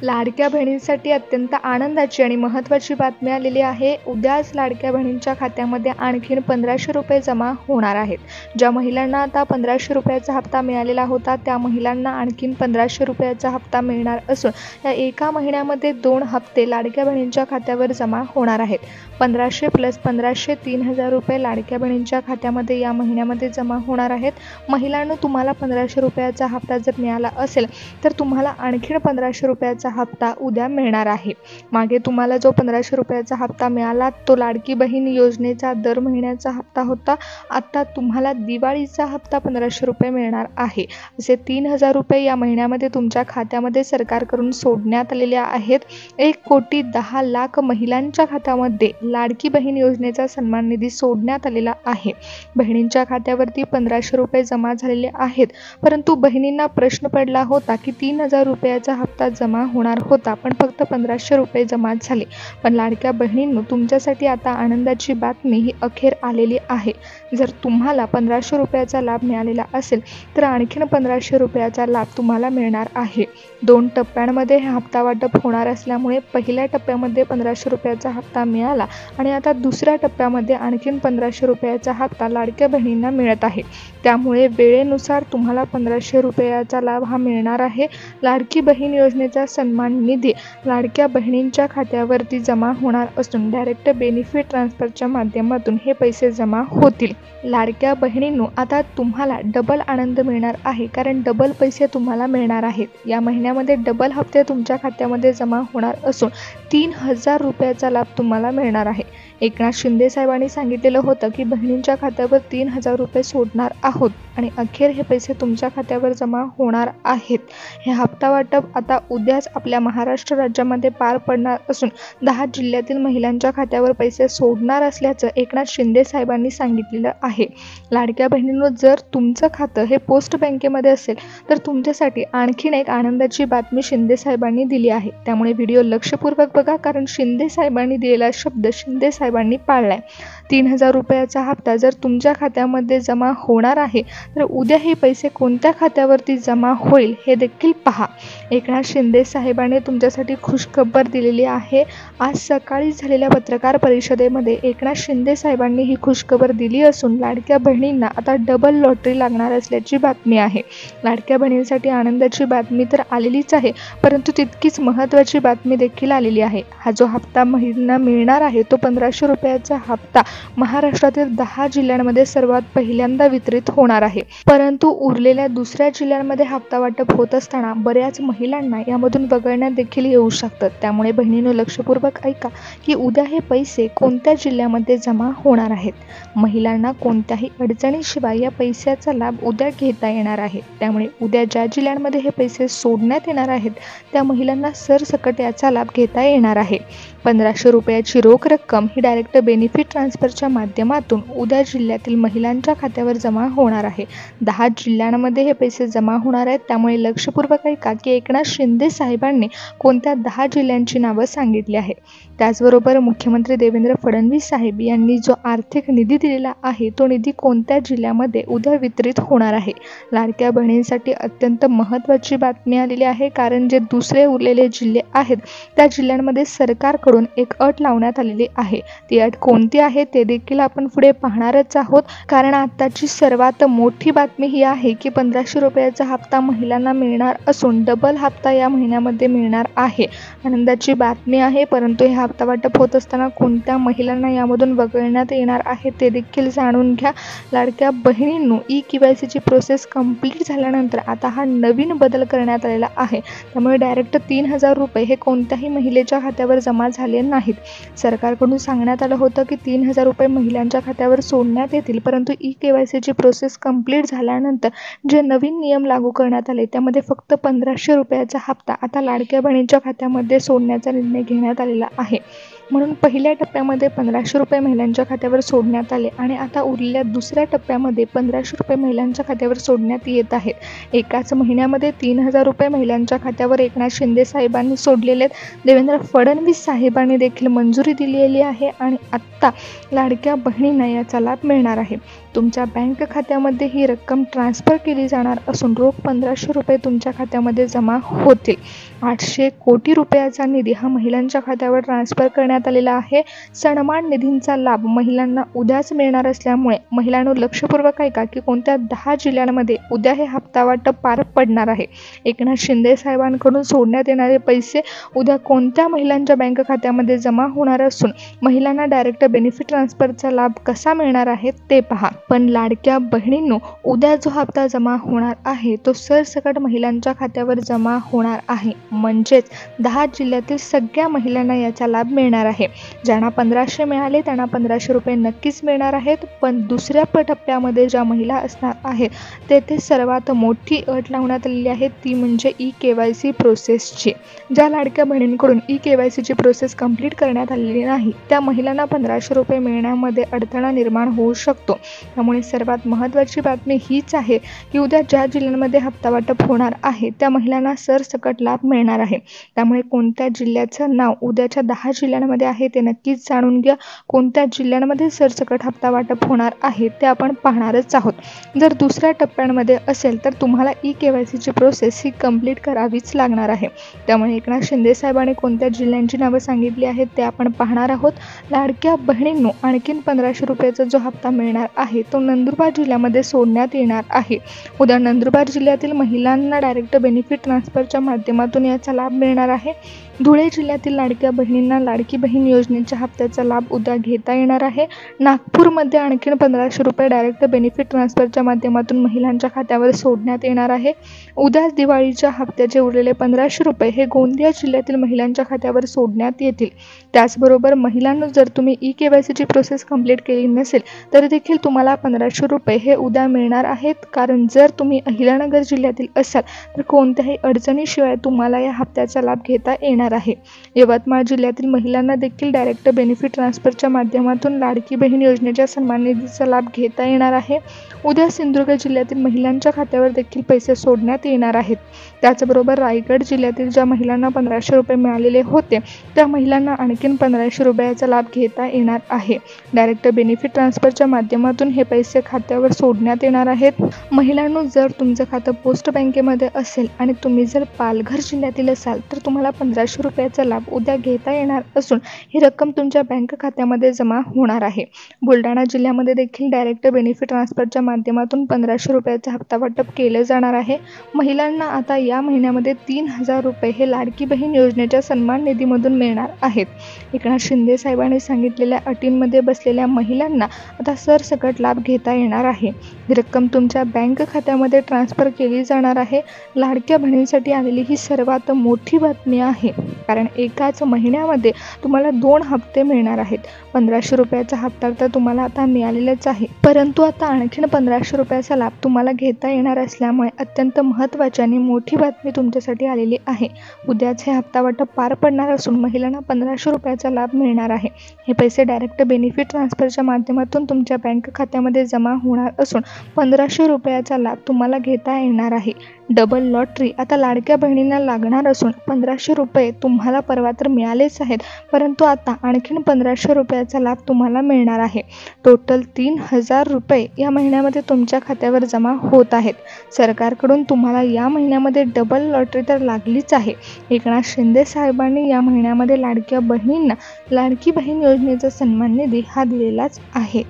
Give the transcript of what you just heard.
लाडक्या बहिणींसाठी अत्यंत आनंदाची आणि महत्त्वाची बातमी आलेली आहे। उद्याच लाडक्या बहिणींच्या खात्यामध्ये आणखीन 1500 रुपये जमा होणार आहेत। ज्या महिलांना आता 1500 रुपयाचा हप्ता मिळालेला होता त्या महिलांना आणखीन 1500 रुपयाचा हप्ता मिळणार असून या एका महिन्यामध्ये 2 हप्ते लाडक्या बहिणींच्या खात्यावर जमा होणार आहेत। 1500 + 1500 3000 रुपये लाडक्या बहिणींच्या खात्यामध्ये या महिन्यामध्ये जमा होणार आहेत। महिलांनो, तुम्हाला 1500 रुपयाचा हप्ता जर मिळाला असेल तर तुम्हाला आणखीन 1500 रुपयाचा हप्ता उद्या मिळणार आहे। मागे तुम्हाला जो 1500 रुपयाचा हप्ता मिळाला तो लाडकी बहीण योजनेचा दर महिन्याचा हप्ता होता। आता तुम्हाला दिवाळीचा हप्ता 1500 रुपये मिळणार आहे। असे 3000 रुपये या महिन्यामध्ये तुमच्या खात्यामध्ये सरकारकडून सोडण्यात आलेले आहेत। 1,10,00,000 महिलांच्या खात्यामध्ये लाडकी बहीण योजनेचा सन्मान निधी सोडण्यात आलेला आहे। बहिणींच्या खात्यावरती 1500 रुपये जमा झालेले आहेत, परंतु बहिणींना प्रश्न पडला होता की 3000 रुपयाचा हप्ता जमा होणार होता पण फक्त 1500 रुपये जमा झाले। पण लाडक्या बहिणींनो, तुमच्यासाठी आता आनंदाची बातमी ही अखेर आलेली आहे। जर तुम्हाला 1500 रुपयाचा लाभ मिळालेला असेल तर आणखीन 1500 रुपयाचा लाभ तुम्हाला मिळणार आहे। 2 टप्प्यांमध्ये हे हप्ता वाटप होणार असल्यामुळे पहिल्या टप्प्यामध्ये 1500 रुपयाचा हप्ता मिळाला आणि आता दुसऱ्या टप्प्यामध्ये आणखीन 1500 रुपयाचा हप्ता लाडक्या बहिणींना मिळत आहे। त्यामुळे वेळेनुसार तुम्हाला 1500 रुपयाचा लाभ हा मिळणार आहे। लाडकी बहीण योजनेचा सन्मान निधी लाडक्या बहिणींच्या खात्यावरती जमा होणार असून डायरेक्ट बेनिफिट ट्रान्सफरच्या माध्यमातून हे पैसे जमा होतील। लाडक्या बहिणींनो, आता तुम्हाला डबल आनंद मिळणार आहे, कारण डबल पैसे तुम्हाला मिळणार आहेत। या महिन्यामध्ये डबल हप्ते तुमच्या खात्यामध्ये जमा होणार असून 3000 रुपयाचा लाभ तुम्हाला मिळणार आहे। एकनाथ शिंदे साहेबांनी सांगितलेलं होतं की बहिणींच्या खात्यावर 3000 रुपये सोडणार आहोत आणि अखेर हे पैसे तुमच्या खात्यावर जमा होणार आहेत। हे हप्ता वाटप आता उद्याच आपल्या महाराष्ट्र राज्यामध्ये पार पडणार असून 10 जिल्ह्यातील महिलांच्या खात्यावर पैसे सोडणार असल्याचं एकनाथ शिंदे साहेबांनी सांगितलेलं आहे। लाडक्या बहिणींनो, जर तुमचं खातं हे पोस्ट बँकेमध्ये असेल तर तुमच्यासाठी आणखीन एक आनंदाची बातमी शिंदे साहेबांनी दिली आहे। त्यामुळे व्हिडिओ लक्षपूर्वक बघा, कारण शिंदे साहेबांनी दिलेला शब्द शिंदे साहेबांनी पाळलाय। 3000 रुपयाचा हप्ता जर तुमच्या खात्यामध्ये जमा होणार आहे तर उद्या हे पैसे कोणत्या खात्यावरती जमा होईल हे देखील पहा। एकनाथ शिंदे साहेबांनी तुमच्यासाठी खुशखबर दिलेली आहे। आज सकाळी झालेल्या पत्रकार परिषदेमध्ये एकनाथ शिंदे साहेबांनी ही खुशखबर दिली असून लाडक्या बहिणींना आता डबल लॉटरी लागणार असल्याची बातमी आहे। लाडक्या बहिणींसाठी आनंदाची बातमी तर आलेलीच आहे, परंतु तितकीच महत्त्वाची बातमी देखील आलेली आहे। हा जो हप्ता महिलांना मिळणार आहे तो 1500 रुपयाचा हप्ता महाराष्ट्रातील 10 जिल्ह्यांमध्ये सर्वात पहिल्यांदा वितरित होणार आहे। परंतु उरलेल्या दुसऱ्या जिल्ह्यांमध्ये हप्ता वाटप होत असताना बऱ्याच महिलांना यामधून वगळण्यात देखील येऊ शकतं। त्यामुळे बहिणींनो, लक्षपूर्वक ऐका की उद्या हे पैसे कोणत्या जिल्ह्यामध्ये जमा होणार आहेत। महिलांना कोणत्याही अडचणीशिवाय या पैशाचा लाभ उद्या घेता येणार आहे। त्यामुळे उद्या ज्या जिल्ह्यांमध्ये हे पैसे सोडण्यात येणार आहेत त्या महिलांना सरसकट याचा लाभ घेता येणार आहे। 1500 रुपयाची रोख रक्कम ही डायरेक्ट बेनिफिट ट्रान्सफरच्या माध्यमातून उद्या जिल्ह्यातील महिलांच्या खात्यावर जमा होणार आहे। 10 जिल्ह्यांमध्ये हे पैसे जमा होणार आहेत। त्यामुळे लक्षपूर्वक ऐका की एकनाथ शिंदे साहेबांनी कोणत्या 10 जिल्ह्यांची नावं सांगितली आहे। त्याचबरोबर मुख्यमंत्री देवेंद्र फडणवीस साहेब यांनी जो आर्थिक निधी दिलेला आहे तो निधी कोणत्या जिल्ह्यामध्ये उद्या वितरित होणार आहे। लाडक्या बहिणींसाठी अत्यंत महत्त्वाची बातमी आलेली आहे, कारण जे दुसरे उरलेले जिल्हे आहेत त्या जिल्ह्यांमध्ये सरकारकडून एक अट लावण्यात आलेली आहे। ती अट कोणती आहे ते देखील आपण पुढे पाहणारच आहोत, कारण आताची सर्वात मोठी बातमी ही आहे की 1500 रुपयाचा हप्ता महिलांना मिळणार असून डबल हप्ता या महिन्यामध्ये मिळणार आहे। आनंदाची बातमी आहे, परंतु हे हप्ता वाटप होत असताना कोणत्या महिलांना यामधून वगळण्यात येणार आहे ते देखील जाणून घ्या। लाडक्या बहिणींनो, KYC ची प्रोसेस कंप्लीट झाल्यानंतर आता हा नवीन बदल करण्यात आलेला आहे। त्यामुळे डायरेक्ट 3000 रुपये हे कोणत्याही महिलेच्या खात्यावर जमा झाले नाहीत। सरकारकडून सांगण्यात आलं होतं की 3000 रुपये महिलांच्या खात्यावर सोडण्यात येतील, परंतु KYC ची प्रोसेस कंप्लीट झाल्यानंतर जे नवीन नियम लागू करण्यात आले त्यामध्ये फक्त 1500 रुपयाचा हप्ता आता लाडक्या बहिणींच्या खात्यामध्ये सोडण्याचा निर्णय घेण्यात आलेला आहे। म्हणून पहिल्या टप्प्यामध्ये 1500 रुपये महिलांच्या खात्यावर सोडण्यात आले आणि आता उरलेल्या दुसऱ्या टप्प्यामध्ये 1500 रुपये महिलांच्या खात्यावर सोडण्यात येत आहेत। एकाच महिन्यामध्ये 3000 रुपये महिलांच्या खात्यावर एकनाथ शिंदे साहेबांनी सोडलेले आहेत। देवेंद्र फडणवीस साहेबांनी देखील मंजुरी दिलेली आहे आणि आत्ता लाडक्या बहिणींना याचा लाभ मिळणार आहे। तुमच्या बँक खात्यामध्ये ही रक्कम ट्रान्सफर केली जाणार असून रोख 1500 रुपये तुमच्या खात्यामध्ये जमा होतील। 800 कोटी रुपयाचा निधी हा महिलांच्या खात्यावर ट्रान्सफर करण्यात आलेला आहे। सन्मान निधींचा लाभ महिलांना उद्याच मिळणार असल्यामुळे महिलांनो लक्षपूर्वक ऐका की कोणत्या 10 जिल्ह्यांमध्ये उद्या हे हप्ता वाटप पार पडणार आहे। एकनाथ शिंदे साहेबांकडून सोडण्यात येणारे पैसे उद्या कोणत्या महिलांच्या बँक खात्यामध्ये जमा होणार असून महिलांना डायरेक्ट बेनिफिट ट्रान्सफरचा लाभ कसा मिळणार आहे ते पहा। पण लाडक्या बहिणींनो, उद्या जो हप्ता जमा होणार आहे तो सरसकट महिलांच्या खात्यावर जमा होणार आहे। म्हणजेच 10 जिल्ह्यातील सगळ्या महिलांना याचा लाभ मिळणार आहे। ज्यांना 1500 मिळाले त्यांना 1500 रुपये नक्कीच मिळणार आहेत। पण दुसऱ्या टप्प्यामध्ये ज्या महिला असणार आहेत तेथे सर्वात मोठी अट लावण्यात आलेली आहे ती म्हणजे KYC प्रोसेसची। ज्या लाडक्या बहिणींकडून KYC ची प्रोसेस कंप्लीट करण्यात आलेली नाही त्या महिलांना 1500 रुपये मिळण्यामध्ये अडथळा निर्माण होऊ शकतो। त्यामुळे सर्वात महत्त्वाची बातमी हीच आहे की उद्या ज्या जिल्ह्यांमध्ये हप्ता वाटप होणार आहे त्या महिलांना सरसकट लाभ मिळणार आहे। त्यामुळे कोणत्या जिल्ह्याचं नाव उद्याच्या 10 जिल्ह्यांमध्ये आहे ते नक्कीच जाणून घ्या। कोणत्या जिल्ह्यांमध्ये सरसकट हप्ता वाटप होणार आहे ते आपण पाहणारच आहोत। जर दुसऱ्या टप्प्यांमध्ये असेल तर तुम्हाला KYC ची प्रोसेस ही कंप्लीट करावीच लागणार आहे। त्यामुळे एकनाथ शिंदे साहेबांनी कोणत्या जिल्ह्यांची नावं सांगितली आहेत ते आपण पाहणार आहोत। लाडक्या बहिणींनो, आणखीन 1500 रुपयाचा जो हप्ता मिळणार आहे तो नंदुरबार जिल्ह्यामध्ये सोडण्यात येणार आहे। उद्या नंदुरबार जिल्ह्यातील महिलांना डायरेक्ट बेनिफिट ट्रान्सफरच्या माध्यमातून याचा लाभ मिळणार आहे। धुळे जिल्ह्यातील लाडक्या बहिणींना लाडकी बहीण योजनेच्या हप्त्याचा लाभ उद्या घेता येणार आहे। नागपूरमध्ये आणखीन 1500 रुपये डायरेक्ट बेनिफिट ट्रान्सफरच्या माध्यमातून महिलांच्या खात्यावर सोडण्यात येणार आहे। उद्या दिवाळीच्या हप्त्याचे उरलेले 1500 रुपये हे गोंदिया जिल्ह्यातील महिलांच्या खात्यावर सोडण्यात येतील। त्याचबरोबर महिलांनो, जर तुम्ही KYC ची प्रोसेस कंप्लीट केली नसेल तर देखील तुम्हाला 1500 रुपये हे उद्या मिळणार आहेत। कारण जर तुम्ही अहिल्यानगर जिल्ह्यातील असाल तर कोणत्याही अडचणीशिवाय तुम्हाला या हप्त्याचा लाभ घेता येणार आहे। यवतमाळ जिल्ह्यातील महिलांना देखील डायरेक्ट बेनिफिट ट्रान्सफरच्या माध्यमातून लाडकी बहीण योजनेच्या सन्मान निधीचा लाभ घेता येणार आहे। उद्या सिंधुदुर्ग जिल्ह्यातील महिलांच्या खात्यावर देखील पैसे सोडण्यात येणार आहेत। त्याचबरोबर रायगड जिल्ह्यातील ज्या महिलांना 1500 रुपये मिळालेले होते त्या महिलांना आणखीन 1500 रुपयाचा लाभ घेता येणार आहे। डायरेक्ट बेनिफिट ट्रान्सफरच्या माध्यमातून हे पैसे खात्यावर सोडण्यात येणार आहेत। महिलांनो, जर तुमचं खातं पोस्ट बँकेमध्ये असेल आणि तुम्ही जर पालघर जिल्ह्यातील असाल तर तुम्हाला 1500 रुपयाचा लाभ उद्या घेता येणार असून ही रक्कम तुमच्या बँक खात्यामध्ये जमा होणार आहे। बुलढाणा जिल्ह्यामध्ये देखील डायरेक्ट बेनिफिट ट्रान्सफरच्या माध्यमातून 1500 रुपयाचा हप्ता वाटप केलं जाणार आहे। महिलांना आता या महिन्यामध्ये 3000 रुपये हे लाडकी बहीण योजनेच्या सन्मान निधीमधून मिळणार आहेत। एकनाथ शिंदे साहेबांनी सांगितलेल्या अटींमध्ये बसलेल्या महिलांना आता सरसकट लाभ घेता येणार आहे। ही रक्कम तुमच्या बँक खात्यामध्ये ट्रान्सफर केली जाणार आहे। लाडक्या बहिणींसाठी आलेली ही सर्वात मोठी बातमी आहे, कारण एकाच महिन्यामध्ये तुम्हाला 2 हप्ते मिळणार आहेत। 1500 रुपयाचा हप्ता तर तुम्हाला आता मिळालेलाच आहे, परंतु आता आणखीन 1500 रुपयाचा लाभ तुम्हाला घेता येणार असल्यामुळे अत्यंत महत्त्वाची आणि मोठी बातमी तुमच्यासाठी आलेली आहे। उद्याच हे हप्ता वाटप पार पडणार असून महिलांना 1500 रुपयाचा लाभ मिळणार आहे। हे पैसे डायरेक्ट बेनिफिट ट्रान्सफरच्या माध्यमातून तुमच्या बँक खात्यामध्ये जमा होणार असून 1500 रुपयाचा लाभ तुम्हाला घेता येणार आहे। डबल लॉटरी आता लाडक्या बहिणींना लागणार असून 1500 रुपये तुम्हाला परवा तर मिळालेच आहेत, परंतु आता आणखीन 1500 रुपयाचा लाभ तुम्हाला मिळणार आहे। टोटल 3000 रुपये या महिन्यामध्ये तुमच्या खात्यावर जमा होत आहेत। सरकारकडून तुम्हाला या महिन्यामध्ये डबल लॉटरी तर लागलीच आहे। एकनाथ शिंदे साहेबांनी या महिन्यामध्ये लाडक्या बहिणींना लाडकी बहीण योजनेचा सन्मान निधी हा दिलेलाच आहे।